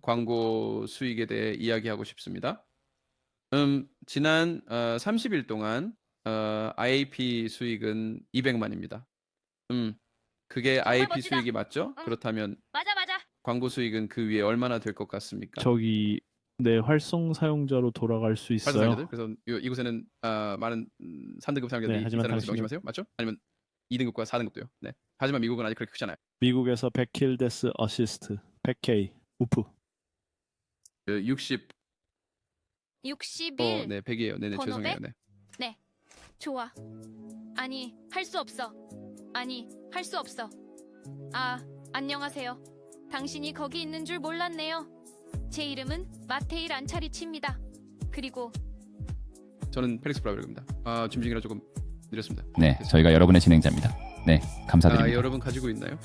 광고 수익에 대해 이야기하고 싶습니다. 지난 30일 동안 IAP 수익은 200만입니다. 그게 정말 IAP 멋지다. 수익이 맞죠? 응. 그렇다면 맞아. 광고 수익은 그 위에 얼마나 될 것 같습니까? 저기 네, 활성 사용자로 돌아갈 수 활성 있어요. 사용자들. 그래서 이곳에는 많은 3등급 사용자들이 네, 하지만 있다는 것을 당신은- 명심하세요. 맞죠? 아니면 2등급과 4등급도요. 네. 하지만 미국은 아직 그렇게 크잖아요. 미국에서 100킬 데스 어시스트 100K 우프 60. 61. 네, 100이에요. 네네, 번호 죄송해요. 100? 네. 좋아. 아니, 할 수 없어. 안녕하세요. 당신이 거기 있는 줄 몰랐네요. 제 이름은 마테일 안차리치입니다. 그리고 저는 펠릭스 브라베르입니다. 준비 중이라 조금 느렸습니다. 네, 저희가 여러분의 진행자입니다. 네, 감사드립니다. 여러분 가지고 있나요?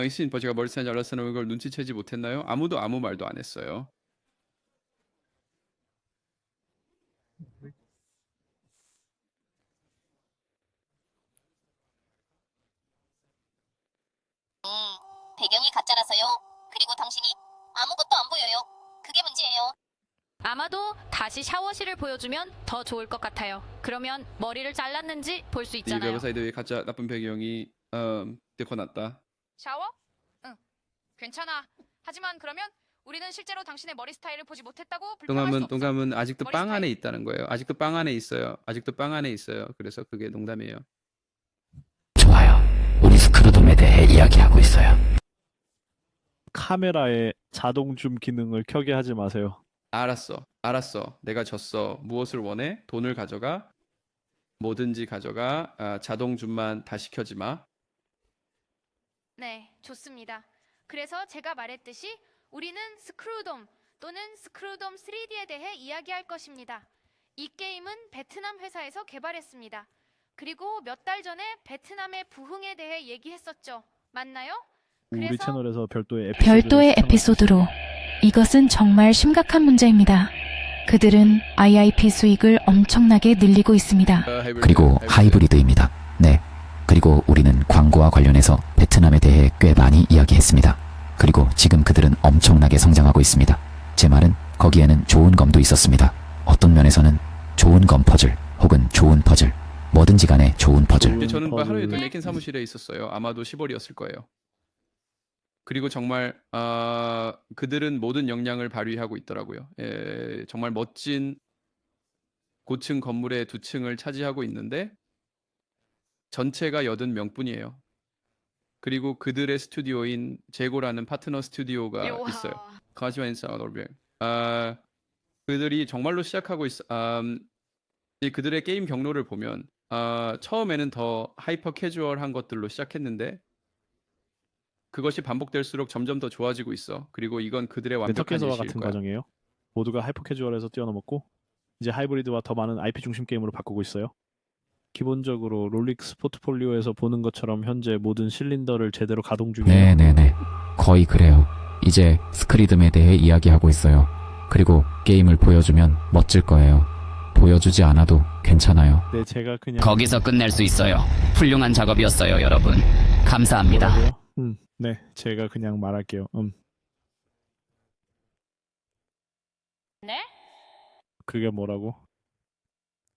이신 제가 머리카락 잘라쓰는 걸 눈치채지 못했나요? 아무도 아무 말도 안 했어요. 배경이 가짜라서요. 그리고 당신이 아무것도 안 보여요. 그게 문제예요. 아마도 다시 샤워실을 보여주면 더 좋을 것 같아요. 그러면 머리를 잘랐는지 볼 수 이 있잖아요. 웹사이트의 가짜 나쁜 배경이 데코났다. 샤워? 응. 괜찮아. 하지만 그러면 우리는 실제로 당신의 머리 스타일을 보지 못했다고 불평할 수 없어. 동감은 아직도 머리 빵 스타일. 안에 있다는 거예요. 아직도 빵 안에 있어요. 그래서 그게 농담이에요. 좋아요. 우리 스크루돔에 대해 이야기하고 있어요. 카메라에 자동 줌 기능을 켜게 하지 마세요. 알았어. 내가 졌어. 무엇을 원해? 돈을 가져가. 뭐든지 가져가. 자동 줌만 다시 켜지 마. 네, 좋습니다. 그래서 제가 말했듯이 우리는 스크루돔 또는 스크루돔 3D에 대해 이야기할 것입니다. 이 게임은 베트남 회사에서 개발했습니다. 그리고 몇 달 전에 베트남의 부흥에 대해 얘기했었죠. 맞나요? 우리 그래서 채널에서 별도의 별도의 에피소드로 이것은 정말 심각한 문제입니다. 그들은 IIP 수익을 엄청나게 늘리고 있습니다. 그리고 하이브리드입니다. 네. 그리고 우리는 광고와 관련해서 베트남에 대해 꽤 많이 이야기했습니다. 그리고 지금 그들은 엄청나게 성장하고 있습니다. 제 말은 거기에는 좋은 검도 있었습니다. 어떤 면에서는 좋은 검 퍼즐 혹은 좋은 퍼즐, 뭐든지 간에 좋은 퍼즐. 저는 하루 종일 퍼즐. 네킨 사무실에 있었어요. 아마도 10월이었을 거예요. 그리고 정말 그들은 모든 역량을 발휘하고 있더라고요. 정말 멋진 고층 건물의 2층을 차지하고 있는데 전체가 80명뿐이에요. 그리고 그들의 스튜디오인 제고라는 파트너 스튜디오가 요하. 있어요. 가시마인스 아울백. 그들이 정말로 시작하고 그들의 게임 경로를 보면 처음에는 더 하이퍼 캐주얼한 것들로 시작했는데 그것이 반복될수록 점점 더 좋아지고 있어. 그리고 이건 그들의 완벽한 네터캐서와 일시일 같은 거야. 과정이에요. 모두가 하이퍼 캐주얼에서 뛰어넘었고 이제 하이브리드와 더 많은 IP 중심 게임으로 바꾸고 있어요. 기본적으로 롤릭스 포트폴리오에서 보는 것처럼 현재 모든 실린더를 제대로 가동 중이에요. 네네네. 거의 그래요. 이제 스크리듬에 대해 이야기하고 있어요. 그리고 게임을 보여주면 멋질 거예요. 보여주지 않아도 괜찮아요. 네, 제가 그냥 거기서 끝낼 수 있어요. 훌륭한 작업이었어요, 여러분. 감사합니다. 뭐라고요? 네, 제가 그냥 말할게요. 네? 그게 뭐라고?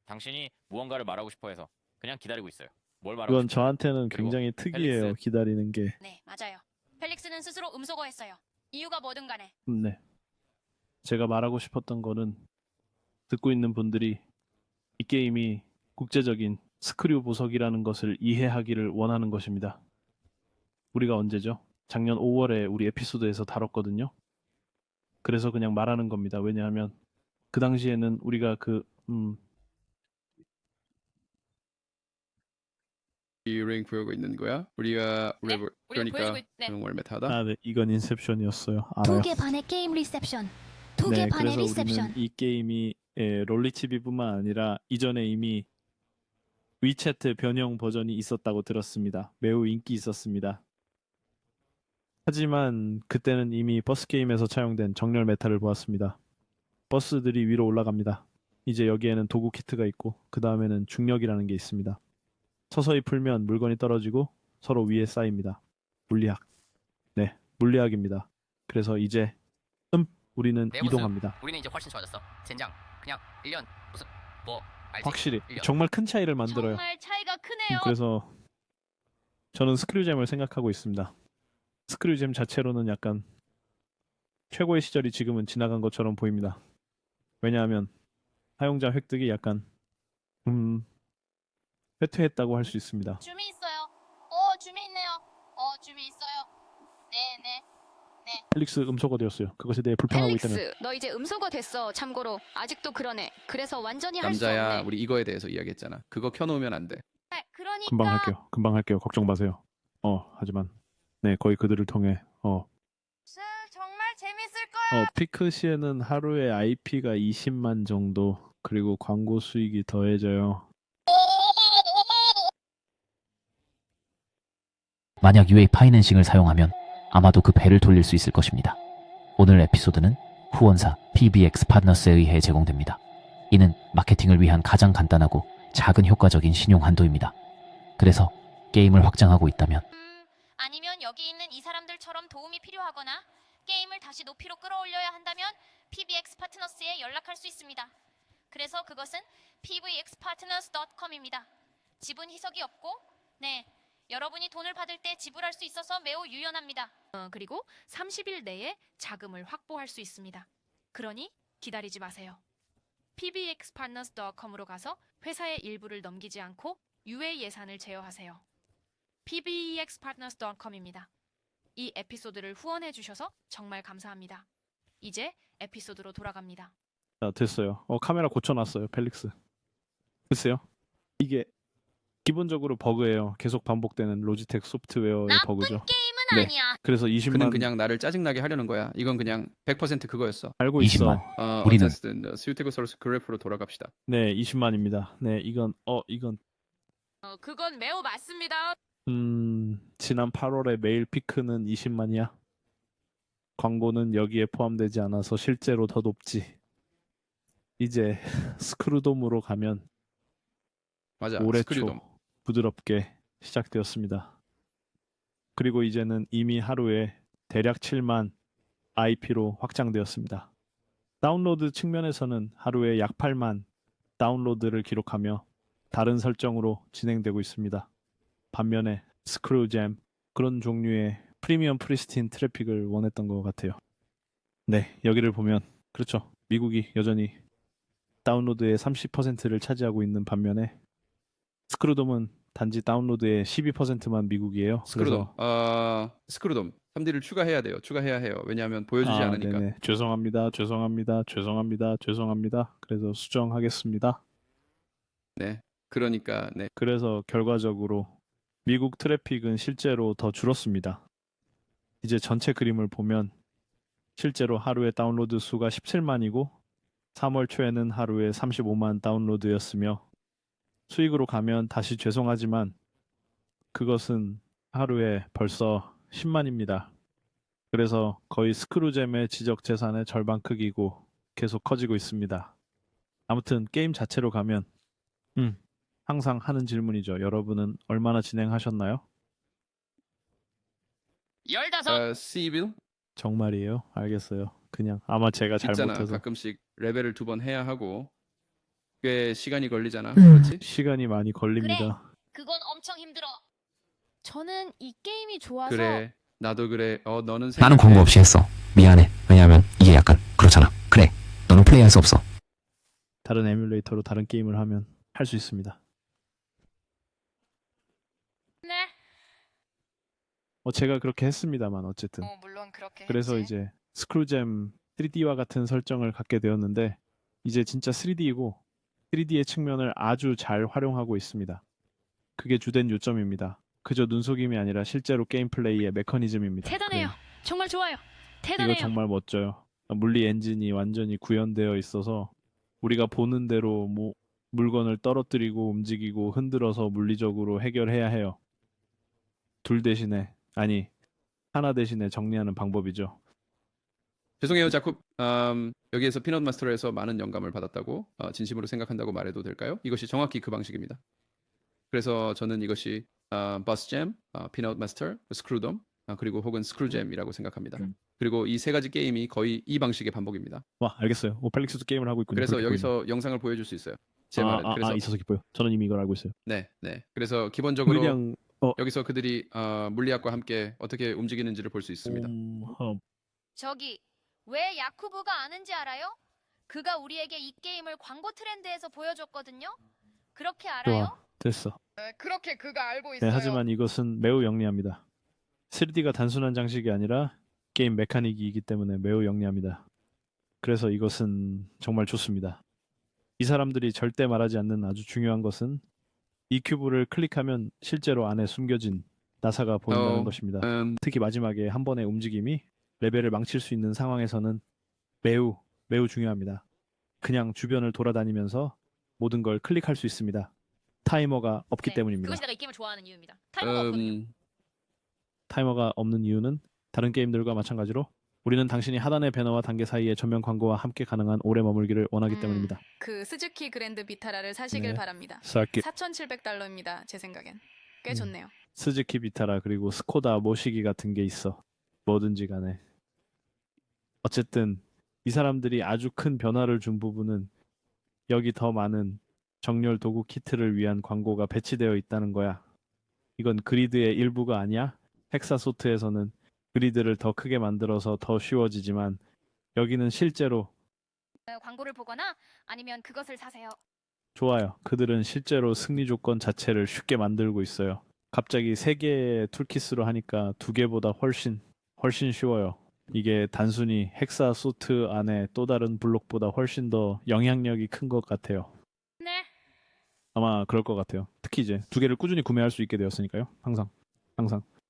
당신이 무언가를 말하고 싶어 해서 그냥 기다리고 있어요. 뭘 말하고 그건 싶어요? 저한테는 그리고 굉장히 특이해요. 펠릭스. 기다리는 게. 네, 맞아요. 펠릭스는 스스로 음소거했어요. 이유가 뭐든 간에. 네. 제가 말하고 싶었던 거는 듣고 있는 분들이 이 게임이 국제적인 스크류 보석이라는 것을 이해하기를 원하는 것입니다. 우리가 언제죠? 작년 5월에 우리 에피소드에서 다뤘거든요. 그래서 그냥 말하는 겁니다. 왜냐하면 그 당시에는 우리가 그 이 랭크 보고 있는 거야? 우리가 네, 랩을 우리가 보여주고 그러니까 네. 정말 메타다. 아, 네, 이건 인셉션이었어요. 알아요. 2개 반의 게임 리셉션. 2개 네, 반의 그래서 리셉션. 우리는 이 게임이 롤리치비뿐만 아니라 이전에 이미 위챗 변형 버전이 있었다고 들었습니다. 매우 인기 있었습니다. 하지만 그때는 이미 버스 게임에서 차용된 정렬 메타를 보았습니다. 버스들이 위로 올라갑니다. 이제 여기에는 도구 키트가 있고 그 다음에는 중력이라는 게 있습니다. 서서히 풀면 물건이 떨어지고 서로 위에 쌓입니다. 물리학. 네, 물리학입니다. 그래서 이제 우리는 내 모습. 이동합니다. 우리는 이제 훨씬 좋아졌어. 젠장. 그냥 1년 무슨 뭐 알지? 확실히 1년. 정말 큰 차이를 만들어요. 정말 차이가 크네요. 그래서 저는 스크류잼을 생각하고 있습니다. 스크류잼 자체로는 약간 최고의 시절이 지금은 지나간 것처럼 보입니다. 왜냐하면 사용자 획득이 약간 회퇴했다고 할 수 있습니다. 줌이 있어요. 줌이 있네요. 줌이 있어요. 네네. 펠릭스 음소거되었어요. 그것에 대해 불평하고 있다면 펠릭스, 너 이제 음소거 됐어. 참고로 아직도 그러네. 그래서 완전히 할 수 남자야, 없네. 우리 이거에 대해서 이야기했잖아. 그거 켜놓으면 안 돼. 네, 그러니까 금방 할게요. 걱정 마세요. 하지만 네, 거의 그들을 통해 정말 재밌을 거야. 피크시에는 하루에 IP가 20만 정도, 그리고 광고 수익이 더해져요. 만약 UA 파이낸싱을 사용하면 아마도 그 배를 돌릴 수 있을 것입니다. 오늘 에피소드는 후원사 PBX 파트너스에 의해 제공됩니다. 이는 마케팅을 위한 가장 간단하고 작은 효과적인 신용 한도입니다. 그래서 게임을 확장하고 있다면 아니면 여기 있는 이 사람들처럼 도움이 필요하거나 게임을 다시 높이로 끌어올려야 한다면 PBX 파트너스에 연락할 수 있습니다. 그래서 그것은 pvxpartners.com입니다. 지분 희석이 없고, 네, 여러분이 돈을 받을 때 지불할 수 있어서 매우 유연합니다. 그리고 30일 내에 자금을 확보할 수 있습니다. 그러니 기다리지 마세요. pbxpartners.com으로 가서 회사의 일부를 넘기지 않고 UA 예산을 제어하세요. pbxpartners.com입니다. 이 에피소드를 후원해 주셔서 정말 감사합니다. 이제 에피소드로 돌아갑니다. 자, 됐어요. 카메라 고쳐놨어요, 펠릭스. 글쎄요. 이게 기본적으로 버그예요. 계속 반복되는 로지텍 소프트웨어의 버그죠. 게임은 네. 아니야. 그래서 그는 20만 그냥 나를 짜증나게 하려는 거야. 이건 그냥 100% 그거였어. 알고 20만. 있어. 우리는- 어쨌든 스유테고사우루스 그래프로 돌아갑시다. 네, 20만입니다. 네, 이건 그건 매우 맞습니다. 지난 8월에 메일 피크는 20만이야. 광고는 여기에 포함되지 않아서 실제로 더 높지. 이제 스크루돔으로 가면 맞아. 올해 스크류돔. 초 부드럽게 시작되었습니다. 그리고 이제는 이미 하루에 대략 7만 IP로 확장되었습니다. 다운로드 측면에서는 하루에 약 8만 다운로드를 기록하며 다른 설정으로 진행되고 있습니다. 반면에 스크루잼, 그런 종류의 프리미엄 프리스틴 트래픽을 원했던 것 같아요. 네, 여기를 보면 그렇죠. 미국이 여전히 다운로드의 30%를 차지하고 있는 반면에 스크루돔은 단지 다운로드의 12%만 미국이에요. 스크루돔. 스크루돔. 3D를 추가해야 돼요. 추가해야 해요. 왜냐하면 보여주지 않으니까. 네네. 죄송합니다. 그래서 수정하겠습니다. 네. 그러니까 네. 그래서 결과적으로 미국 트래픽은 실제로 더 줄었습니다. 이제 전체 그림을 보면 실제로 하루에 다운로드 수가 17만이고 3월 초에는 하루에 35만 다운로드였으며 수익으로 가면 다시 죄송하지만 그것은 하루에 벌써 10만입니다. 그래서 거의 스크루잼의 지적 재산의 절반 크기고 계속 커지고 있습니다. 아무튼 게임 자체로 가면 항상 하는 질문이죠. 여러분은 얼마나 진행하셨나요? 15. 시빌 정말이에요? 알겠어요. 그냥 아마 제가 있잖아. 잘못해서 가끔씩 레벨을 2번 해야 하고 꽤 시간이 걸리잖아. 음. 그렇지? 시간이 많이 걸립니다. 그건 엄청 힘들어. 저는 이 게임이 좋아서 그래. 나도 그래. 너는 나는 생각해. 공부 없이 했어. 미안해. 왜냐하면 이게 약간 그렇잖아. 그래. 너는 플레이할 수 없어. 다른 에뮬레이터로 다른 게임을 하면 할 수 있습니다. 네. 제가 그렇게 했습니다만 어쨌든 물론 그렇게 그래서 했지. 이제 스크루잼 3D와 같은 설정을 갖게 되었는데 이제 진짜 3D이고 3D의 측면을 아주 잘 활용하고 있습니다. 그게 주된 요점입니다. 그저 눈속임이 아니라 실제로 게임 플레이의 메커니즘입니다. 대단해요. 정말 좋아요. 이거 대단해요. 정말 멋져요. 물리 엔진이 완전히 구현되어 있어서 우리가 보는 대로 물건을 떨어뜨리고 움직이고 흔들어서 물리적으로 해결해야 해요. 둘 대신에 아니 하나 대신에 정리하는 방법이죠. 죄송해요, 자쿠. 여기에서 피넛 마스터에서 많은 영감을 받았다고 진심으로 생각한다고 말해도 될까요? 이것이 정확히 그 방식입니다. 그래서 저는 이것이 버스잼, 피넛 마스터, 스크루돔, 그리고 혹은 스크루잼이라고 생각합니다. 그리고 이 세 가지 게임이 거의 이 방식의 반복입니다. 와 알겠어요. 오펠릭스도 게임을 하고 있군요. 그래서 그렇게 보이네요. 여기서 영상을 보여줄 수 있어요. 제 말은. 그래서 있어서 기뻐요. 저는 이미 이걸 알고 있어요. 네. 그래서 기본적으로 그냥 여기서 그들이 물리학과 함께 어떻게 움직이는지를 볼 수 있습니다. 저기 왜 야쿠부가 아는지 알아요? 그가 우리에게 이 게임을 광고 트렌드에서 보여줬거든요. 그렇게 알아요? 좋아 됐어. 그렇게 그가 알고 네, 하지만 이것은 매우 영리합니다. 3D가 단순한 장식이 아니라 게임 메카닉이기 때문에 매우 영리합니다. 그래서 이것은 정말 좋습니다. 이 사람들이 절대 말하지 않는 아주 중요한 것은 이 큐브를 클릭하면 실제로 안에 숨겨진 나사가 보인다는 것입니다. 특히 마지막에 한 번의 움직임이 레벨을 망칠 수 있는 상황에서는 매우 중요합니다. 그냥 주변을 돌아다니면서 모든 걸 클릭할 수 있습니다. 타이머가 없기 때문입니다. 그것이 내가 이 게임을 좋아하는 이유입니다. 타이머가 없거든요. 타이머가 없는 이유는 다른 게임들과 마찬가지로 우리는 당신이 하단의 배너와 단계 사이의 전면 광고와 함께 가능한 오래 머물기를 원하기 때문입니다. 그 스즈키 그랜드 비타라를 사시길 네. 바랍니다. 싹기 4,700달러입니다. 제 생각엔. 꽤 음. 좋네요. 스즈키 비타라 그리고 스코다 모시기 같은 게 있어. 뭐든지 간에. 어쨌든 이 사람들이 아주 큰 변화를 준 부분은 여기 더 많은 정렬 도구 키트를 위한 광고가 배치되어 있다는 거야. 이건 그리드의 일부가 아니야. 헥사소트에서는 그리드를 더 크게 만들어서 더 쉬워지지만 여기는 실제로 광고를 보거나 아니면 그것을 사세요. 좋아요. 그들은 실제로 승리 조건 자체를 쉽게 만들고 있어요. 갑자기 3개의 툴키스로 하니까 2개보다 훨씬 쉬워요. 이게 단순히 헥사소트 안에 또 다른 블록보다 훨씬 더 영향력이 큰 것 같아요. 네. 아마 그럴 것 같아요. 특히 이제 2개를 꾸준히 구매할 수 있게 되었으니까요. 항상.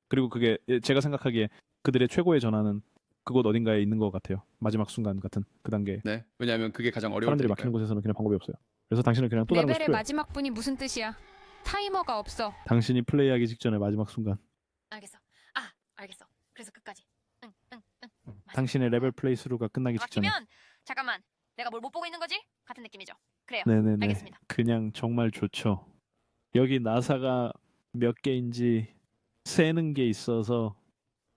그리고 그게 제가 생각하기에 그들의 최고의 전환은 그곳 어딘가에 있는 것 같아요. 마지막 순간 같은 그 단계. 네. 왜냐하면 그게 가장 어려울 사람들이 테니까요. 막히는 곳에서는 그냥 방법이 없어요. 그래서 당신은 그냥 또 다른 걸 레벨의 시켜요. 마지막 분이 무슨 뜻이야? 타이머가 없어. 당신이 플레이하기 직전의 마지막 순간. 알겠어. 알겠어. 그래서 끝까지. 응. 당신의 레벨 플레이 스루가 끝나기 직전에. 막히면 잠깐만. 내가 뭘 못 보고 있는 거지? 같은 느낌이죠. 그래요. 네네네. 알겠습니다. 그냥 정말 좋죠. 여기 나사가 몇 개인지 세는 게 있어서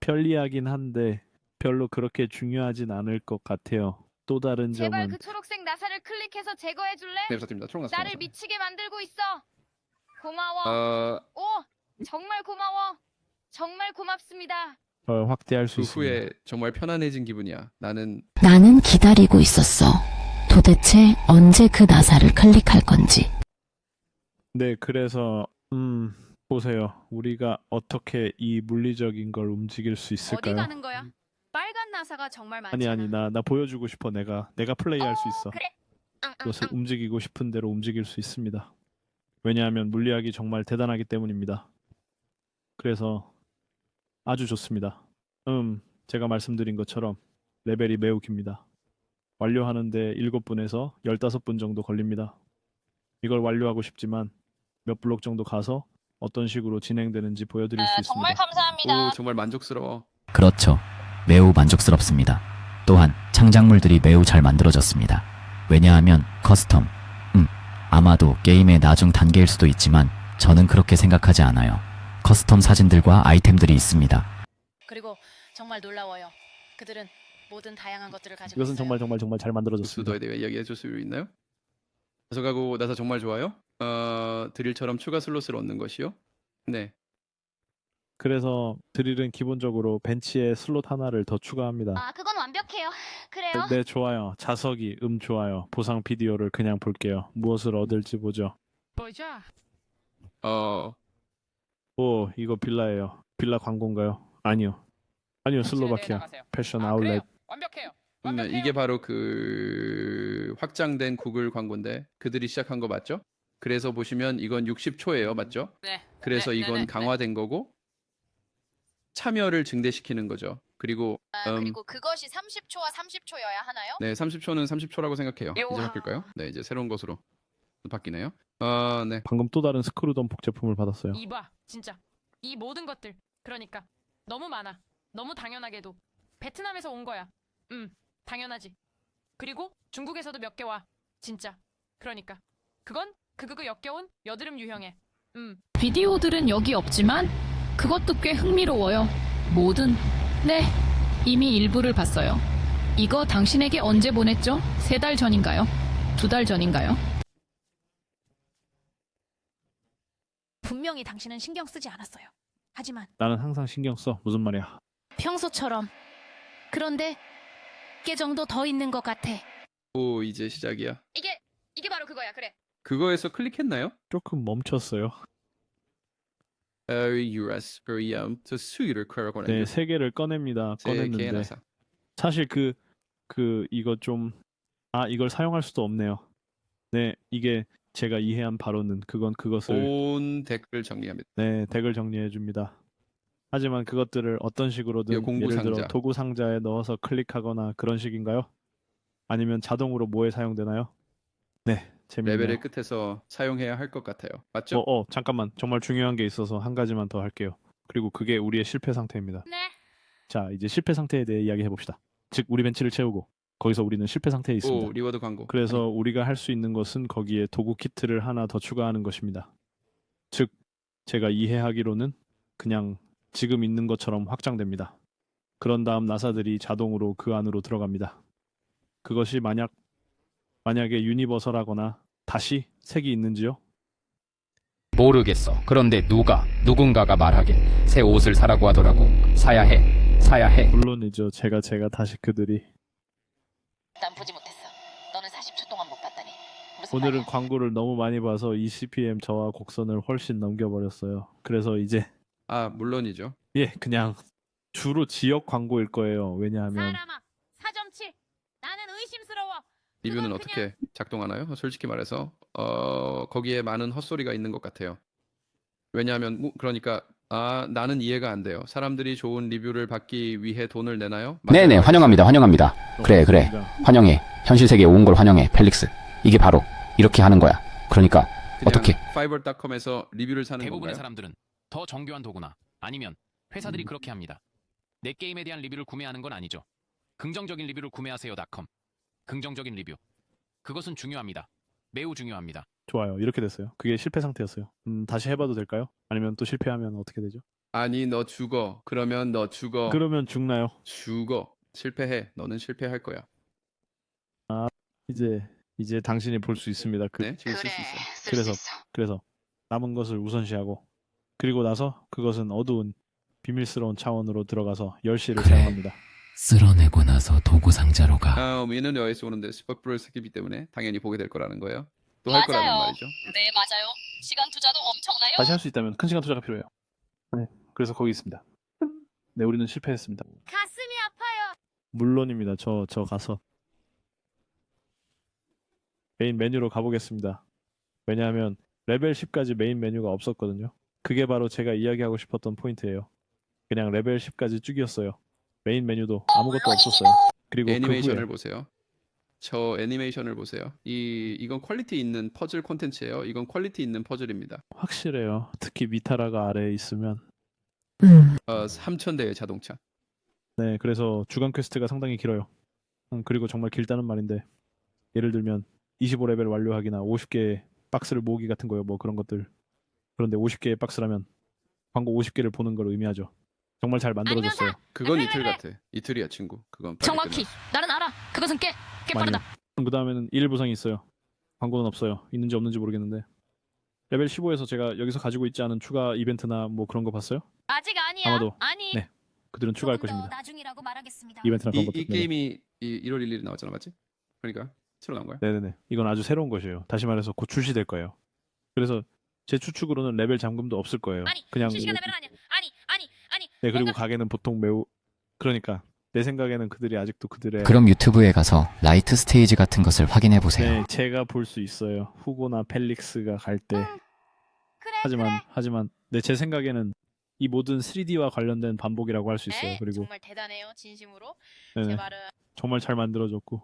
편리하긴 한데 별로 그렇게 중요하진 않을 것 같아요. 또 다른 제발 점은 그 초록색 나사를 클릭해서 제거해 줄래? 네, 부탁드립니다. 초록 나사. 나를 미치게 만들고 있어. 고마워. 오, 정말 고마워. 정말 고맙습니다. 더 확대할 수 그 있습니다. 후에 정말 편안해진 기분이야. 나는 나는 기다리고 있었어. 도대체 언제 그 나사를 클릭할 건지. 네, 그래서 보세요. 우리가 어떻게 이 물리적인 걸 움직일 수 있을까요? 어디 가는 거야? 빨간 나사가 정말 아니 많잖아. 나 보여주고 싶어. 내가 플레이할 수 있어. 그래. 그것을 움직이고 싶은 대로 움직일 수 있습니다. 왜냐하면 물리학이 정말 대단하기 때문입니다. 그래서 아주 좋습니다. 제가 말씀드린 것처럼 레벨이 매우 깁니다. 완료하는데 7분에서 15분 정도 걸립니다. 이걸 완료하고 싶지만 몇 블록 정도 가서 어떤 식으로 진행되는지 보여드릴 수 있습니다. 정말 감사합니다. 오, 정말 만족스러워. 그렇죠. 매우 만족스럽습니다. 또한 창작물들이 매우 잘 만들어졌습니다. 왜냐하면 커스텀, 아마도 게임의 나중 단계일 수도 있지만 저는 그렇게 생각하지 않아요. 커스텀 사진들과 아이템들이 있습니다. 그리고 정말 놀라워요. 그들은 모든 다양한 것들을 가지고 이것은 있어요. 정말 잘 만들어졌습니다. 수도에 대해 이야기해 줄 수 있나요? 가져가고 나서 정말 좋아요. 드릴처럼 추가 슬롯을 얻는 것이요. 네. 그래서 드릴은 기본적으로 벤치에 슬롯 하나를 더 추가합니다. 그건 완벽해요. 그래요. 네, 좋아요. 자석이 좋아요. 보상 비디오를 그냥 볼게요. 무엇을 얻을지 보죠. 보자. 오, 이거 빌라예요. 빌라 광고인가요? 아니요, 슬로바키아 패션 아울렛. 완벽해요. 완벽해요. 이게 바로 그 확장된 구글 광고인데 그들이 시작한 거 맞죠? 그래서 보시면 이건 60초예요, 맞죠? 네. 그래서 네, 이건 네, 네, 강화된 거고 참여를 증대시키는 거죠. 그리고 그리고 그것이 30초와 30초여야 하나요? 네, 30초는 30초라고 생각해요. 이제 우와. 바뀔까요? 네, 이제 새로운 것으로 바뀌네요. 네. 방금 또 다른 스크루덤 복제품을 받았어요. 이봐, 진짜 이 모든 것들. 그러니까 너무 많아. 너무 당연하게도 베트남에서 온 거야. 당연하지. 그리고 중국에서도 몇 개 와. 진짜. 그러니까 그건 그 역겨운 여드름 유형의. 비디오들은 여기 없지만 그것도 꽤 흥미로워요. 뭐든. 네, 이미 일부를 봤어요. 이거 당신에게 언제 보냈죠? 3달 전인가요? 2달 전인가요? 분명히 당신은 신경 쓰지 않았어요. 하지만 나는 항상 신경 써. 무슨 말이야? 평소처럼. 그런데 꽤 정도 더 있는 것 같아. 오, 이제 시작이야. 이게 바로 그거야. 그래. 그거에서 클릭했나요? 조금 멈췄어요. US Korea 저 수위를 크라고 네, 3개를 꺼냅니다. 꺼냈는데 사실 이거 좀 이걸 사용할 수도 없네요. 네, 이게 제가 이해한 바로는 그것을 온 덱을 정리합니다. 네, 덱을 정리해 줍니다. 하지만 그것들을 어떤 식으로든 공구 예를 들어 상자. 도구 상자에 넣어서 클릭하거나 그런 식인가요? 아니면 자동으로 뭐에 사용되나요? 네, 재밌네요. 레벨의 끝에서 사용해야 할 것 같아요. 맞죠? 잠깐만. 정말 중요한 게 있어서 한 가지만 더 할게요. 그리고 그게 우리의 실패 상태입니다. 네. 자, 이제 실패 상태에 대해 이야기해 봅시다. 즉, 우리 벤치를 채우고 거기서 우리는 실패 상태에 있습니다. 오, 리워드 광고. 그래서 우리가 할 수 있는 것은 거기에 도구 키트를 하나 더 추가하는 것입니다. 즉, 제가 이해하기로는 그냥 지금 있는 것처럼 확장됩니다. 그런 다음 나사들이 자동으로 그 안으로 들어갑니다. 그것이 만약에 유니버설하거나 다시 색이 있는지요? 모르겠어. 그런데 누군가가 말하길 새 옷을 사라고 하더라고. 사야 해. 물론이죠. 제가 다시 그들이 난 보지 못했어. 너는 40초 동안 못 봤다니. 무슨 오늘은 말이야? 광고를 너무 많이 봐서 이 CPM 저하 곡선을 훨씬 넘겨버렸어요. 그래서 이제 물론이죠. 그냥 주로 지역 광고일 거예요. 왜냐하면 사람아, 4.7. 나는 의심스러워. 리뷰는 그건 어떻게 작동하나요? 솔직히 말해서 거기에 많은 헛소리가 있는 것 같아요. 왜냐하면 그러니까 나는 이해가 안 돼요. 사람들이 좋은 리뷰를 받기 위해 돈을 내나요? 네네, 맞아요. 환영합니다. 그래. 환영해. 현실 세계에 온 걸 환영해, 펠릭스. 이게 바로 이렇게 하는 거야. 그러니까 그냥 어떻게? fiverr.com에서 리뷰를 사는 대부분의 건가요? 사람들은 더 정교한 도구나 아니면 회사들이 그렇게 합니다. 내 게임에 대한 리뷰를 구매하는 건 아니죠. 긍정적인 리뷰를 구매하세요.com. 긍정적인 리뷰. 그것은 중요합니다. 매우 중요합니다. 좋아요. 이렇게 됐어요. 그게 실패 상태였어요. 다시 해봐도 될까요? 아니면 또 실패하면 어떻게 되죠? 아니 너 죽어. 그러면 너 죽어. 그러면 죽나요? 죽어. 실패해. 너는 실패할 거야. 이제 당신이 볼 수 있습니다. 네, 지금 쓸 수 있어요. 그래서 남은 것을 우선시하고 그리고 나서 그것은 어두운 비밀스러운 차원으로 들어가서 열시를 그래. 사용합니다. 쓸어내고 나서 도구 상자로 가. 우리는 여기서 오는데 스벅브를 쓰기 때문에 당연히 보게 될 거라는 거예요. 또 할 거라는 맞아요. 말이죠. 네, 맞아요. 시간 투자도 엄청나요. 다시 할 수 있다면 큰 시간 투자가 필요해요. 네, 그래서 거기 있습니다. 네, 우리는 실패했습니다. 가슴이 아파요. 물론입니다. 저 가서 메인 메뉴로 가보겠습니다. 왜냐하면 레벨 10까지 메인 메뉴가 없었거든요. 그게 바로 제가 이야기하고 싶었던 포인트예요. 그냥 레벨 10까지 쭉이었어요. 메인 메뉴도 아무것도 없었어요. 그리고 그 애니메이션을 후에 보세요. 저 애니메이션을 보세요. 이건 퀄리티 있는 퍼즐 콘텐츠예요. 이건 퀄리티 있는 퍼즐입니다. 확실해요. 특히 미타라가 아래에 있으면 3,000대의 자동차. 네, 그래서 주간 퀘스트가 상당히 길어요. 그리고 정말 길다는 말인데 예를 들면 25레벨 완료하기나 50개의 박스를 모으기 같은 거요. 뭐 그런 것들. 그런데 50개의 박스라면 광고 50개를 보는 걸 의미하죠. 정말 잘 만들어졌어요. 그건 왜? 이틀 같아. 이틀이야 친구. 그건 빨리 정확히. 끝났어. 나는 알아. 그것은 꽤 많이요. 빠르다. 그 다음에는 1일 보상이 있어요. 광고는 없어요. 있는지 없는지 모르겠는데 레벨 15에서 제가 여기서 가지고 있지 않은 추가 이벤트나 뭐 그런 거 봤어요? 아직 아니야. 아마도. 아니. 네. 그들은 추가할 조금 더 것입니다. 나중이라고 말하겠습니다. 이벤트나 그런 이 것들. 게임이 1월 1일에 나왔잖아, 맞지? 그러니까 새로 나온 거야. 네네네. 이건 아주 새로운 것이에요. 다시 말해서 곧 출시될 거예요. 그래서 제 추측으로는 레벨 잠금도 없을 거예요. 아니, 그냥 실시간 레벨은 아니야. 아니. 네, 그리고 뭔가- 가게는 보통 매우 그러니까 내 생각에는 그들이 아직도 그들의 그럼 유튜브에 가서 라이트 스테이지 같은 것을 확인해 보세요. 네, 제가 볼 수 있어요. 후고나 펠릭스가 갈 때. 그래 하지만 네, 제 생각에는 이 모든 3D와 관련된 반복이라고 할 수 있어요. 네, 그리고 정말 대단해요. 진심으로. 네네, 제 말은 정말 잘 만들어졌고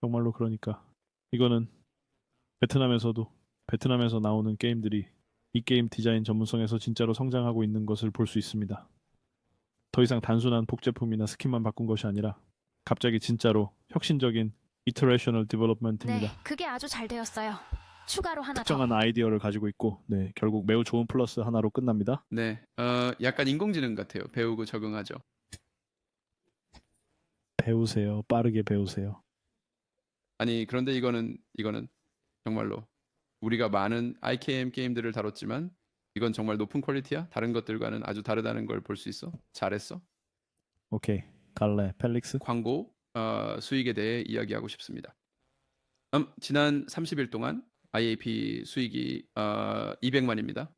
정말로 그러니까 이거는 베트남에서 나오는 게임들이 이 게임 디자인 전문성에서 진짜로 성장하고 있는 것을 볼 수 있습니다. 더 이상 단순한 복제품이나 스킨만 바꾼 것이 아니라 갑자기 진짜로 혁신적인 이터레이셔널 디벨롭먼트입니다. 네, 그게 아주 잘 되었어요. 추가로 하나 더. 특정한 아이디어를 가지고 있고 네, 결국 매우 좋은 플러스 하나로 끝납니다. 네, 약간 인공지능 같아요. 배우고 적응하죠. 배우세요. 빠르게 배우세요. 아니 그런데 이거는 정말로 우리가 많은 IKM 게임들을 다뤘지만 이건 정말 높은 퀄리티야. 다른 것들과는 아주 다르다는 걸 볼 수 있어. 잘했어. 오케이. 갈래. 펠릭스. 광고 수익에 대해 이야기하고 싶습니다. 지난 30일 동안 IAP 수익이 200만입니다.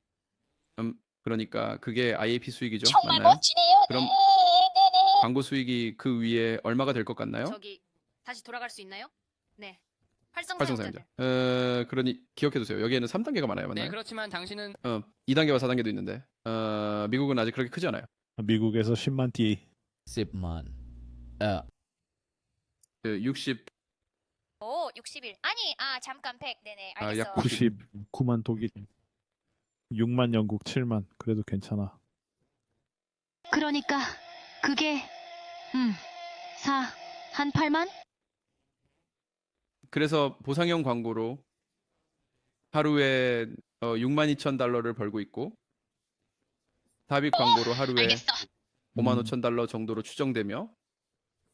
그러니까 그게 IAP 수익이죠. 정말 맞나요? 멋지네요. 그럼 네네네. 광고 수익이 그 위에 얼마가 될 것 같나요? 저기 다시 돌아갈 수 있나요? 네. 활성 활성 사용자들. 사용자. 그러니 기억해 두세요. 여기에는 3단계가 많아요. 맞나요? 네, 그렇지만 당신은 2단계와 4단계도 있는데 미국은 아직 그렇게 크지 않아요. 미국에서 10만 띠. 10만. 60 오, 60일. 아니, 잠깐 100. 네네, 약 알겠어. 99만 독일. 6만 영국 7만. 그래도 괜찮아. 그러니까 그게 한 8만? 그래서 보상형 광고로 하루에 6만 2천 달러를 벌고 있고 다빗 광고로 하루에 알겠어. 5만 5천 달러 정도로 추정되며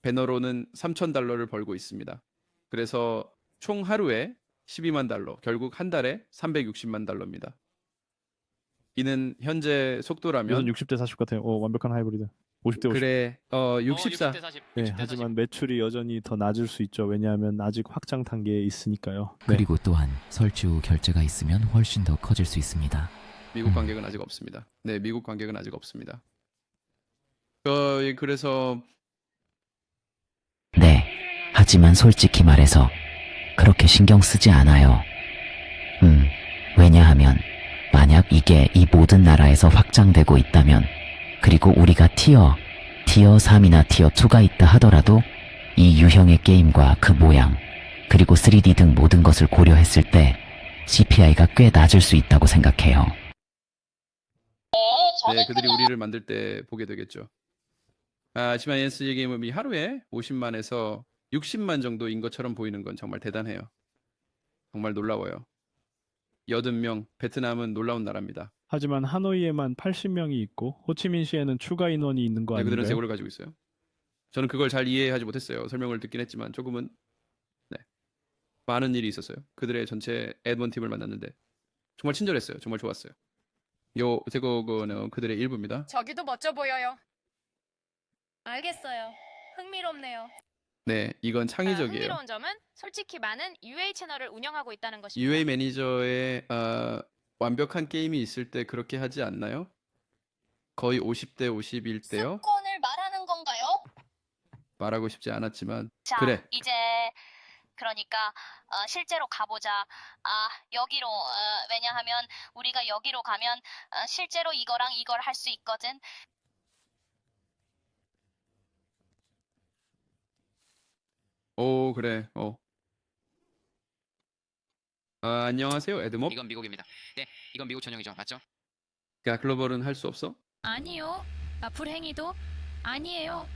배너로는 3천 달러를 벌고 있습니다. 그래서 총 하루에 12만 달러, 결국 한 달에 360만 달러입니다. 이는 현재 속도라면 이건 60대 40 같아요. 완벽한 하이브리드. 50대 50. 그래 64 60대 40. 네, 60대 40. 하지만 매출이 여전히 더 낮을 수 있죠. 왜냐하면 아직 확장 단계에 있으니까요. 네. 그리고 또한 설치 후 결제가 있으면 훨씬 더 커질 수 있습니다. 미국 관객은 아직 없습니다. 네, 미국 관객은 아직 없습니다. 그래서 네. 하지만 솔직히 말해서 그렇게 신경 쓰지 않아요. 왜냐하면 만약 이게 이 모든 나라에서 확장되고 있다면 그리고 우리가 티어 3이나 티어 2가 있다 하더라도 이 유형의 게임과 그 모양 그리고 3D 등 모든 것을 고려했을 때 CPI가 꽤 낮을 수 있다고 생각해요. 네, 그들이 우리를 만들 때 보게 되겠죠. 하지만 ENC 게임이 하루에 50만에서 60만 정도인 것처럼 보이는 건 정말 대단해요. 정말 놀라워요. 80명, 베트남은 놀라운 나라입니다. 하지만 하노이에만 80명이 있고 호치민시에는 추가 인원이 있는 거 네, 그들은 아닌가요? 세고를 가지고 있어요. 저는 그걸 잘 이해하지 못했어요. 설명을 듣긴 했지만 조금은 많은 일이 있었어요. 그들의 전체 애드먼팀을 만났는데 정말 친절했어요. 정말 좋았어요. 요 세고는 그들의 일부입니다. 저기도 멋져 보여요. 알겠어요. 흥미롭네요. 네, 이건 창의적이에요. 흥미로운 점은 솔직히 많은 UA 채널을 운영하고 있다는 것입니다. UA 매니저의 완벽한 게임이 있을 때 그렇게 하지 않나요? 거의 50대 51대요. 수권을 말하는 건가요? 말하고 싶지 않았지만 자, 그래. 이제 그러니까 실제로 가보자. 여기로 왜냐하면 우리가 여기로 가면 실제로 이거랑 이걸 할 수 있거든. 오, 그래. 안녕하세요, 에드몹. 이건 미국입니다. 네, 이건 미국 전용이죠. 맞죠? 야, 글로벌은 할 수 없어? 아니요. 불행히도 아니에요.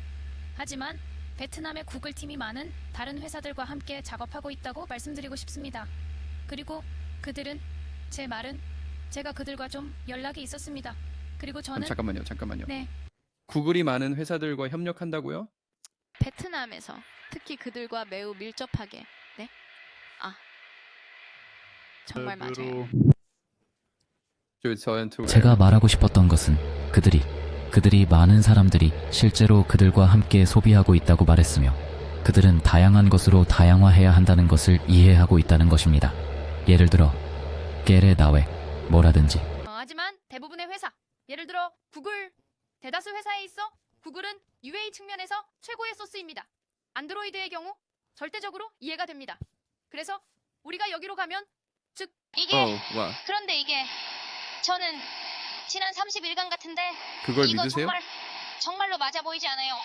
하지만 베트남에 구글 팀이 많은 다른 회사들과 함께 작업하고 있다고 말씀드리고 싶습니다. 그리고 그들은 제 말은 제가 그들과 좀 연락이 있었습니다. 그리고 저는 잠깐만요. 네. 구글이 많은 회사들과 협력한다고요? 베트남에서 특히 그들과 매우 밀접하게. 네? 정말 맞아요. 제가 말하고 싶었던 것은 그들이 많은 사람들이 실제로 그들과 함께 소비하고 있다고 말했으며 그들은 다양한 것으로 다양화해야 한다는 것을 이해하고 있다는 것입니다. 예를 들어 게레 나웨 뭐라든지 하지만 대부분의 회사, 예를 들어 구글, 대다수 회사에 있어 구글은 UA 측면에서 최고의 소스입니다. 안드로이드의 경우 절대적으로 이해가 됩니다. 그래서 우리가 여기로 가면 즉 이게 와. 그런데 이게 저는 지난 30일간 같은데 그걸 이거 믿으세요? 정말로 맞아 보이지 않아요.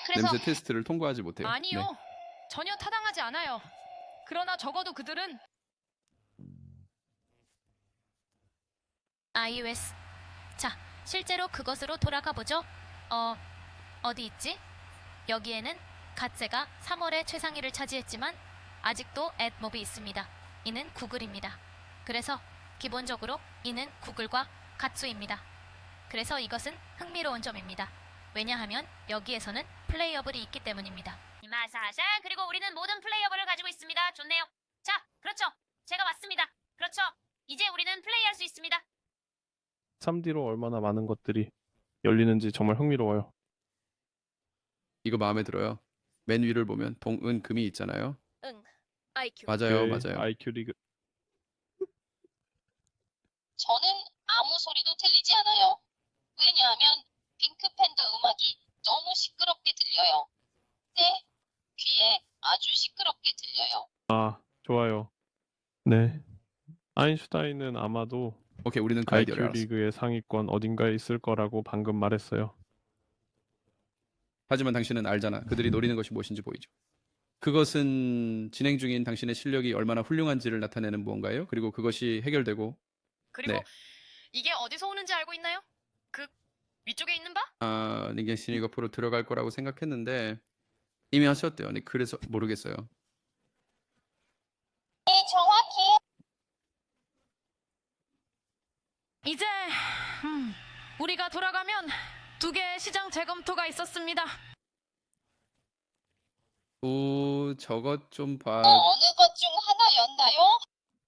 그래서 냄새 테스트를 통과하지 못해요. 아니요. 네. 전혀 타당하지 않아요. 그러나 적어도 그들은 iOS. 자, 실제로 그것으로 돌아가 보죠. 어디 있지? 여기에는 갓세가 3월에 최상위를 차지했지만 아직도 앱몹이 있습니다. 이는 구글입니다. 그래서 기본적으로 이는 구글과 갓수입니다. 그래서 이것은 흥미로운 점입니다. 왜냐하면 여기에서는 플레이어블이 있기 때문입니다. 마사샤 그리고 우리는 모든 플레이어블을 가지고 있습니다. 좋네요. 자, 그렇죠. 제가 맞습니다. 그렇죠. 이제 우리는 플레이할 수 있습니다. 3D로 얼마나 많은 것들이 열리는지 정말 흥미로워요. 이거 마음에 들어요. 맨 위를 보면 동은 금이 있잖아요. 응. IQ. 맞아요, 네, 맞아요. IQ 리그. 저는 아무 소리도 들리지 않아요. 왜냐하면 핑크팬더 음악이 너무 시끄럽게 들려요. 네, 귀에 아주 시끄럽게 들려요. 아, 좋아요. 네. 아인슈타인은 아마도 오케이, 우리는 그 IQ 아이디어를 알았어. 리그의 상위권 어딘가에 있을 거라고 방금 말했어요. 하지만 당신은 알잖아. 그들이 노리는 것이 무엇인지 보이죠. 그것은 진행 중인 당신의 실력이 얼마나 훌륭한지를 나타내는 무언가예요. 그리고 그것이 해결되고 그리고 네. 이게 어디서 오는지 알고 있나요? 그 위쪽에 있는 바? 닝겐 옆으로 들어갈 거라고 생각했는데 이미 하셨대요. 네, 그래서 모르겠어요. 정확히 이제 우리가 돌아가면 2개의 시장 재검토가 있었습니다. 오, 저것 좀 봐. 어느 것 중 하나였나요?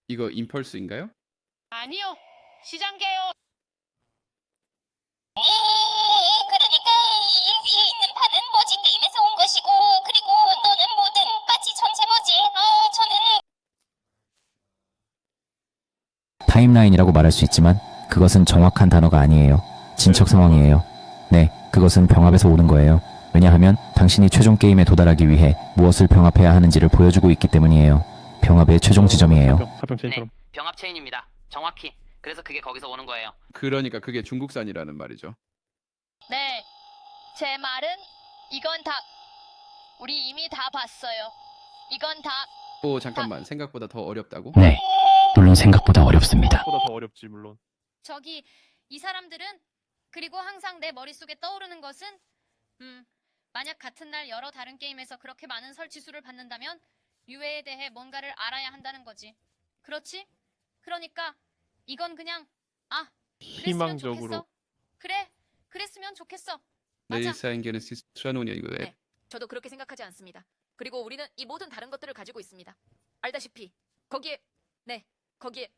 이거 임펄스인가요? 아니요. 시장계요. 그러니까 이 위에 있는 바는 머지 게임에서 온 것이고 그리고 너는 뭐든 같이 전체머지. 저는 타임라인이라고 말할 수 있지만 그것은 정확한 단어가 아니에요. 진척 상황이에요. 네, 그것은 병합에서 오는 거예요. 왜냐하면 당신이 최종 게임에 도달하기 위해 무엇을 병합해야 하는지를 보여주고 있기 때문이에요. 병합의 최종 지점이에요. 합병 체인처럼. 병합 체인입니다. 정확히. 그래서 그게 거기서 오는 거예요. 그러니까 그게 중국산이라는 말이죠. 네. 제 말은 이건 다 우리 이미 다 봤어요. 이건 다 오, 잠깐만. 생각보다 더 어렵다고? 네, 물론 생각보다 어렵습니다. 생각보다 더 어렵지 물론. 저기 이 사람들은 그리고 항상 내 머릿속에 떠오르는 것은 만약 같은 날 여러 다른 게임에서 그렇게 많은 설치수를 받는다면 유해에 대해 뭔가를 알아야 한다는 거지. 그렇지? 그러니까 이건 그냥 그랬으면 희망적으로. 좋겠어. 그래. 그랬으면 좋겠어. 맞아. 내일사인계는 시스트라노니아이고 네. 저도 그렇게 생각하지 않습니다. 그리고 우리는 이 모든 다른 것들을 가지고 있습니다. 알다시피 거기에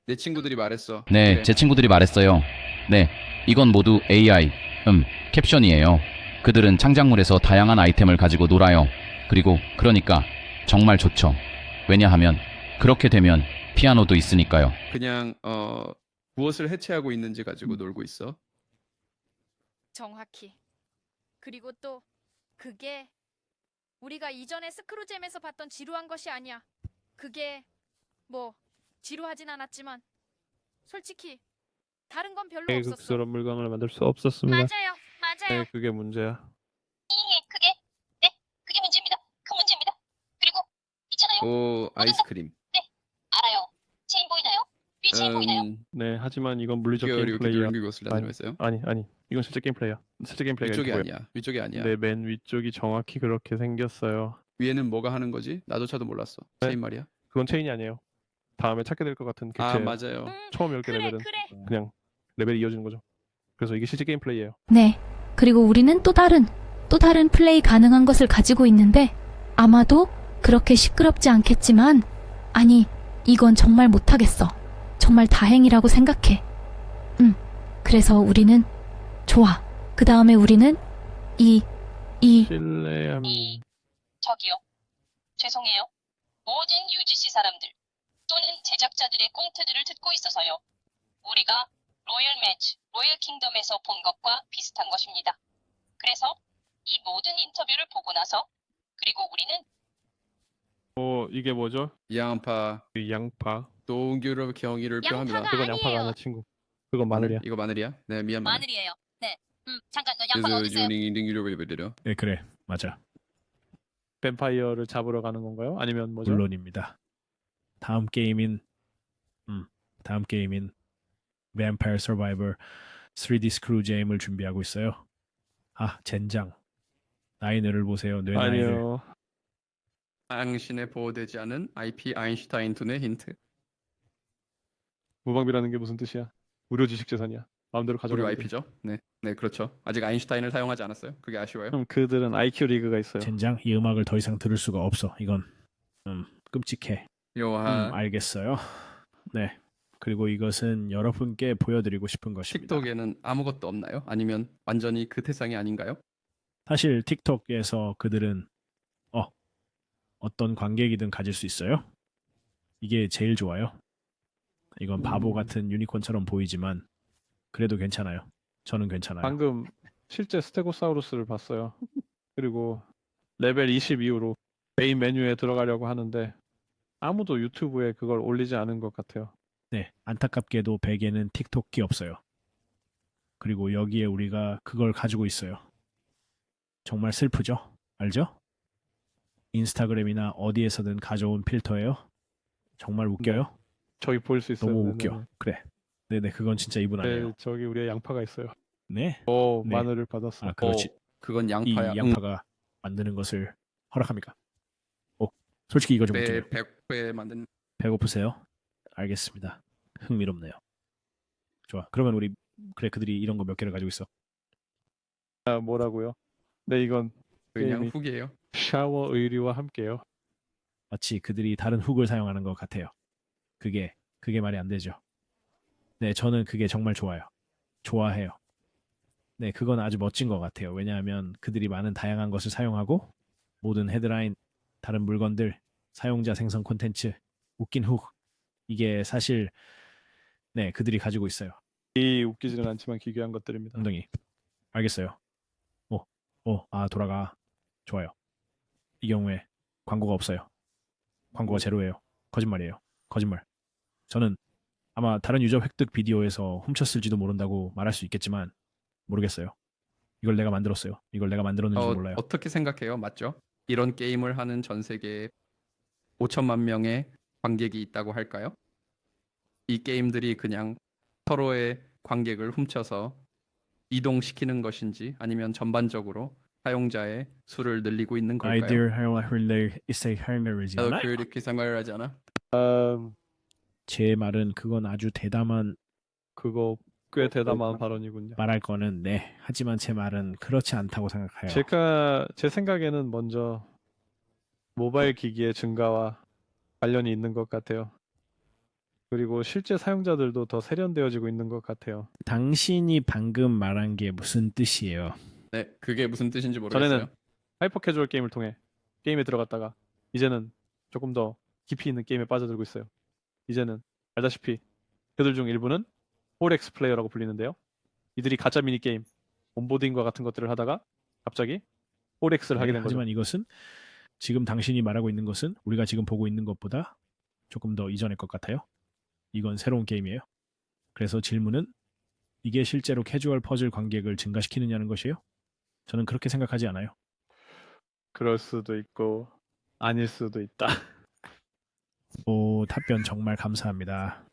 내 친구들이 말했어. 네, 그래. 제 친구들이 말했어요. 네, 이건 모두 AI, 캡션이에요. 그들은 창작물에서 다양한 아이템을 가지고 놀아요. 그리고 그러니까 정말 좋죠. 왜냐하면 그렇게 되면 피아노도 있으니까요. 그냥 무엇을 해체하고 있는지 가지고 놀고 있어. 정확히. 그리고 또 그게 우리가 이전에 스크루잼에서 봤던 지루한 것이 아니야. 그게 뭐 지루하진 않았지만 솔직히 다른 건 별로 없었어. 애국스러운 물건을 만들 수 없었습니다. 맞아요. 네, 그게 문제야. 그게 문제입니다. 그 문제입니다. 그리고 있잖아요. 오, 아이스크림. 알아요. 체인 보이나요? 위 체인 보이나요? 네, 하지만 이건 물리적 게임 그리고 플레이야. 것을 나누면서요. 아니, 이건 실제 게임 플레이야. 실제 게임 플레이가 위쪽이 이렇게 아니야. 위쪽이 아니야. 보여. 네, 맨 위쪽이 정확히 그렇게 생겼어요. 위에는 뭐가 하는 거지? 나조차도 몰랐어. 네. 체인 말이야. 그건 체인이 아니에요. 다음에 찾게 될 것 같은 아, 객체예요. 맞아요. 처음 10개 레벨은 그냥 레벨이 이어지는 거죠. 그래서 이게 실제 게임 플레이예요. 네. 그리고 우리는 또 다른 플레이 가능한 것을 가지고 있는데 아마도 그렇게 시끄럽지 않겠지만 아니, 이건 정말 못하겠어. 정말 다행이라고 생각해. 그래서 우리는 좋아. 그 다음에 우리는 이 신뢰함. 저기요. 죄송해요. 모든 UGC 사람들 또는 제작자들의 꽁트들을 듣고 있어서요. 우리가 로열 킹덤에서 본 것과 비슷한 것입니다. 그래서 이 모든 인터뷰를 보고 나서 그리고 우리는 이게 뭐죠? 양파, 이 양파. 동규로 경의를 표합니다. 양파가 그건 양파가 아니야, 친구. 그건 마늘이야. 이거 마늘이야? 네, 미안 마늘. 마늘이에요. 네. 잠깐 너 양파가 어디 있어요? 네, 그래. 맞아. 뱀파이어를 잡으러 가는 건가요? 아니면 뭐죠? 물론입니다. 다음 게임인 Vampire Survivor 3D Screw Game을 준비하고 있어요. 아, 젠장. 나이너를 보세요. 뇌 나이를. 아니요. 당신에 보호되지 않은 IP 아인슈타인 둔의 힌트. 무방비라는 게 무슨 뜻이야? 무료 지식 재산이야. 마음대로 우리 가져가. IP죠. 네, 네 그렇죠. 아직 아인슈타인을 사용하지 않았어요. 그게 아쉬워요. 그들은 IQ 리그가 있어요. 젠장, 이 음악을 더 이상 들을 수가 없어. 이건 끔찍해. 요하. 알겠어요. 네. 그리고 이것은 여러분께 보여드리고 싶은 것입니다. 틱톡에는 아무것도 없나요? 아니면 완전히 그 세상이 아닌가요? 사실 틱톡에서 그들은 어떤 관객이든 가질 수 있어요. 이게 제일 좋아요. 이건 바보 같은 유니콘처럼 보이지만 그래도 괜찮아요. 저는 괜찮아요. 방금 실제 스테고사우루스를 봤어요. 그리고 레벨 20 이후로 메인 메뉴에 들어가려고 하는데 아무도 유튜브에 그걸 올리지 않은 것 같아요. 네, 안타깝게도 베개는 틱톡이 없어요. 그리고 여기에 우리가 그걸 가지고 있어요. 정말 슬프죠? 알죠? 인스타그램이나 어디에서든 가져온 필터예요. 정말 웃겨요? 저기 보일 수 있어요. 너무 웃겨. 그래. 네네, 그건 진짜 이분 아니에요. 저기 우리의 양파가 있어요. 네. 네. 마늘을 받았어. 아, 그렇지. 그건 양파야. 이 양파가 만드는 것을 허락합니까? 솔직히 이거 좀 웃겨요. 배 만든. 배고프세요? 알겠습니다. 흥미롭네요. 좋아. 그러면 우리 그들이 이런 거 몇 개를 가지고 있어. 아, 뭐라고요? 네, 이건 그냥 훅이에요. 샤워 의류와 함께요. 마치 그들이 다른 훅을 사용하는 것 같아요. 그게 말이 안 되죠. 네, 저는 그게 정말 좋아요. 좋아해요. 네, 그건 아주 멋진 것 같아요. 왜냐하면 그들이 많은 다양한 것을 사용하고 모든 헤드라인, 다른 물건들, 사용자 생성 콘텐츠, 웃긴 훅, 이게 사실 네, 그들이 가지고 있어요. 이 웃기지는 않지만 기괴한 것들입니다. 엉덩이. 알겠어요. 돌아가. 좋아요. 이 경우에 광고가 없어요. 광고가 제로예요. 거짓말이에요. 거짓말. 저는 아마 다른 유저 획득 비디오에서 훔쳤을지도 모른다고 말할 수 있겠지만 모르겠어요. 이걸 내가 만들었어요. 이걸 내가 만들었는지 몰라요. 어떻게 생각해요? 맞죠? 이런 게임을 하는 전 세계에 5천만 명의 관객이 있다고 할까요? 이 게임들이 그냥 서로의 관객을 훔쳐서 이동시키는 것인지 아니면 전반적으로 사용자의 수를 늘리고 있는 걸까요? 나도 그렇게 생각을 하지 않아? 제 말은 그건 아주 대담한 꽤 대담한 발언이군요. 말할 거는 네. 하지만 제 말은 그렇지 않다고 생각해요. 제 생각에는 먼저 모바일 기기의 증가와 관련이 있는 것 같아요. 그리고 실제 사용자들도 더 세련되어지고 있는 것 같아요. 당신이 방금 말한 게 무슨 뜻이에요? 네, 그게 무슨 뜻인지 모르겠어요. 전에는 하이퍼 캐주얼 게임을 통해 게임에 들어갔다가 이제는 조금 더 깊이 있는 게임에 빠져들고 있어요. 이제는 알다시피 그들 중 일부는 홀엑스 플레이어라고 불리는데요. 이들이 가짜 미니게임, 온보딩과 같은 것들을 하다가 갑자기 홀엑스를 하게 된 거죠. 하지만 이것은 지금 당신이 말하고 있는 것은 우리가 지금 보고 있는 것보다 조금 더 이전의 것 같아요. 이건 새로운 게임이에요. 그래서 질문은 이게 실제로 캐주얼 퍼즐 관객을 증가시키느냐는 것이에요? 저는 그렇게 생각하지 않아요. 그럴 수도 있고 아닐 수도 있다. 답변 정말 감사합니다.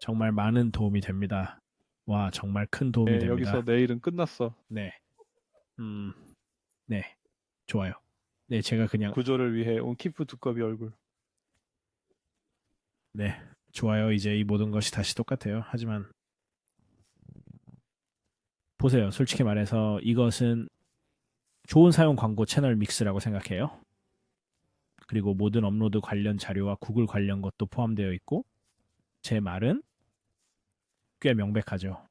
정말 많은 도움이 됩니다. 와, 정말 큰 도움이 됩니다. 여기서 내일은 끝났어. 네. 네. 좋아요. 네, 제가 그냥 구조를 위해 온 키프 두꺼비 얼굴. 네. 좋아요. 이제 이 모든 것이 다시 똑같아요. 하지만 보세요. 솔직히 말해서 이것은 좋은 사용 광고 채널 믹스라고 생각해요. 그리고 모든 업로드 관련 자료와 구글 관련 것도 포함되어 있고 제 말은 꽤 명백하죠.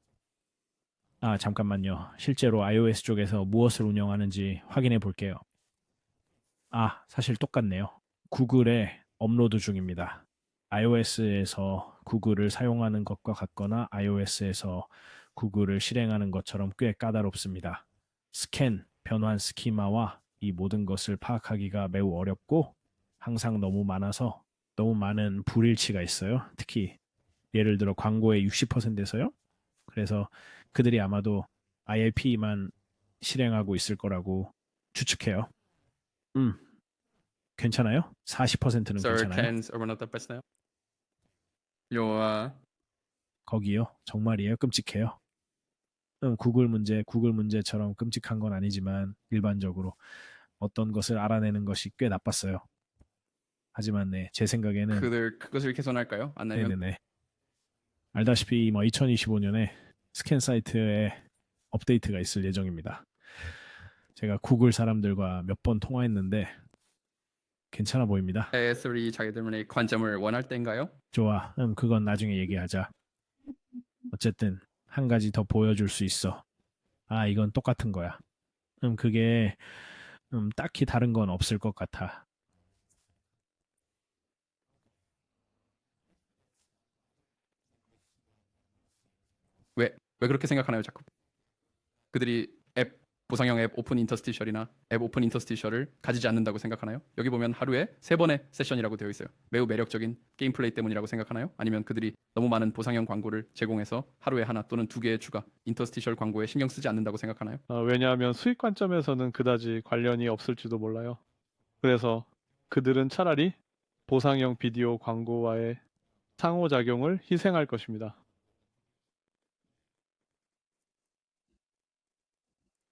아, 잠깐만요. 실제로 iOS 쪽에서 무엇을 운영하는지 확인해 볼게요. 아, 사실 똑같네요. 구글에 업로드 중입니다. iOS에서 구글을 사용하는 것과 같거나 iOS에서 구글을 실행하는 것처럼 꽤 까다롭습니다. 스캔, 변환 스키마와 이 모든 것을 파악하기가 매우 어렵고 항상 너무 많아서 너무 많은 불일치가 있어요. 특히 예를 들어 광고의 60%에서요. 그래서 그들이 아마도 IIP만 실행하고 있을 거라고 추측해요. 괜찮아요? 40%는 Sir, 괜찮아요? can someone not press now? 요 거기요. 정말이에요. 끔찍해요. 구글 문제처럼 끔찍한 건 아니지만 일반적으로 어떤 것을 알아내는 것이 꽤 나빴어요. 하지만 네, 제 생각에는 그것을 개선할까요? 안 내면 네네네. 알다시피 2025년에 스캔 사이트에 업데이트가 있을 예정입니다. 제가 구글 사람들과 몇 번 통화했는데 괜찮아 보입니다. AS3 자기들만의 관점을 원할 때인가요? 좋아. 그건 나중에 얘기하자. 어쨌든 한 가지 더 보여줄 수 있어. 아, 이건 똑같은 거야. 그게 딱히 다른 건 없을 것 같아. 왜 그렇게 생각하나요, 자꾸? 그들이 보상형 앱 오픈 인터스티셜이나 앱 오픈 인터스티셜을 가지지 않는다고 생각하나요? 여기 보면 하루에 3번의 세션이라고 되어 있어요. 매우 매력적인 게임 플레이 때문이라고 생각하나요? 아니면 그들이 너무 많은 보상형 광고를 제공해서 하루에 하나 또는 2개의 추가 인터스티셜 광고에 신경 쓰지 않는다고 생각하나요? 왜냐하면 수익 관점에서는 그다지 관련이 없을지도 몰라요. 그래서 그들은 차라리 보상형 비디오 광고와의 상호작용을 희생할 것입니다.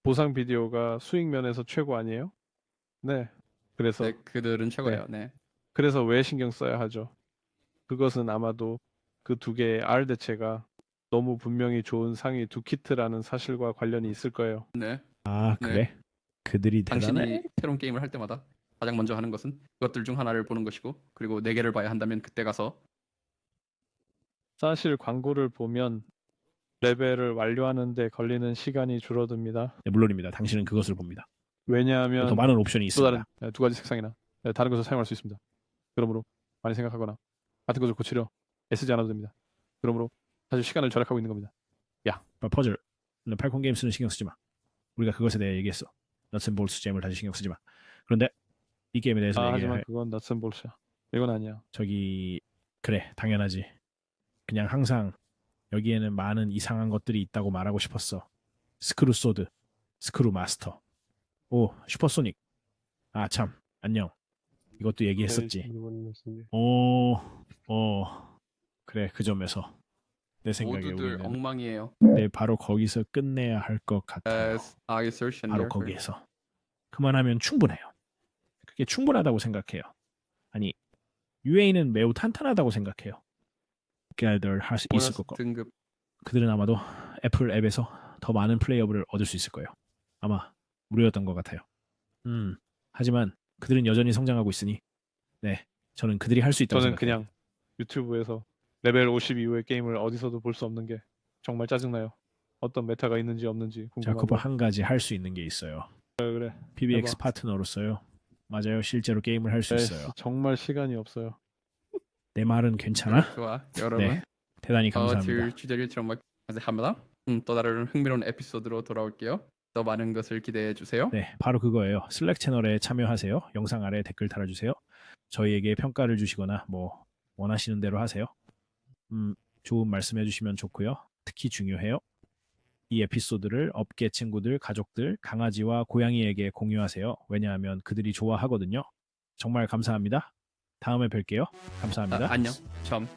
보상 비디오가 수익 면에서 최고 아니에요? 네. 그래서 네, 그들은 최고예요. 네. 그래서 왜 신경 써야 하죠? 그것은 아마도 그 두 개의 R 대체가 너무 분명히 좋은 상위 두 키트라는 사실과 관련이 있을 거예요. 네. 아, 그래? 그들이 당신이 새로운 게임을 할 때마다 가장 먼저 하는 것은 그것들 중 하나를 보는 것이고, 그리고 4개를 봐야 한다면 그때 가서 사실 광고를 보면 레벨을 완료하는 데 걸리는 시간이 줄어듭니다. 네, 물론입니다. 당신은 그것을 봅니다. 왜냐하면 더 많은 옵션이 있습니다. 또 다른 두 가지 색상이나 다른 것을 사용할 수 있습니다. 그러므로 많이 생각하거나 같은 것을 고치려 애쓰지 않아도 됩니다. 그러므로 사실 시간을 절약하고 있는 겁니다. 야, 퍼즐. 팔콘 게임스는 신경 쓰지 마. 우리가 그것에 대해 얘기했어. 넛앤볼스 잼을 다시 신경 쓰지 마. 그런데 이 게임에 대해서 하지만 그건 넛앤볼스야. 이건 아니야. 저기 그래, 당연하지. 그냥 항상 여기에는 많은 이상한 것들이 있다고 말하고 싶었어. 스크루 소드, 스크루 마스터, 오 슈퍼소닉. 아 참, 안녕. 이것도 얘기했었지. 그래, 그 점에서 내 생각에 모두들 우리는 엉망이에요. 네, 바로 거기서 끝내야 할 것 같아요. 바로 거기에서 그만하면 충분해요. 그게 충분하다고 생각해요. 아니, UA는 매우 탄탄하다고 생각해요. 그들 할 수 있을 거고. 등급 그들은 아마도 애플 앱에서 더 많은 플레이어블을 얻을 수 있을 거예요. 아마 무료였던 것 같아요. 하지만 그들은 여전히 성장하고 있으니, 네, 저는 그들이 할 수 있다고 저는 생각해요. 그냥 유튜브에서 레벨 50 이후의 게임을 어디서도 볼 수 없는 게 정말 짜증나요. 어떤 메타가 있는지 없는지 자코브 궁금하고. 한 가지 할 수 있는 게 있어요. 그래. PBX 해봐. 파트너로서요. 맞아요. 실제로 게임을 할 수 있어요. 정말 시간이 없어요. 내 말은 괜찮아? 좋아, 여러분. 네, 대단히 감사합니다. 주제를 정말 합니다. 또 다른 흥미로운 에피소드로 돌아올게요. 더 많은 것을 기대해 주세요. 네, 바로 그거예요. 슬랙 채널에 참여하세요. 영상 아래 댓글 달아주세요. 저희에게 평가를 주시거나 뭐 원하시는 대로 하세요. 좋은 말씀 해주시면 좋고요. 특히 중요해요. 이 에피소드를 업계 친구들, 가족들, 강아지와 고양이에게 공유하세요. 왜냐하면 그들이 좋아하거든요. 정말 감사합니다. 다음에 뵐게요. 감사합니다. 안녕. 점.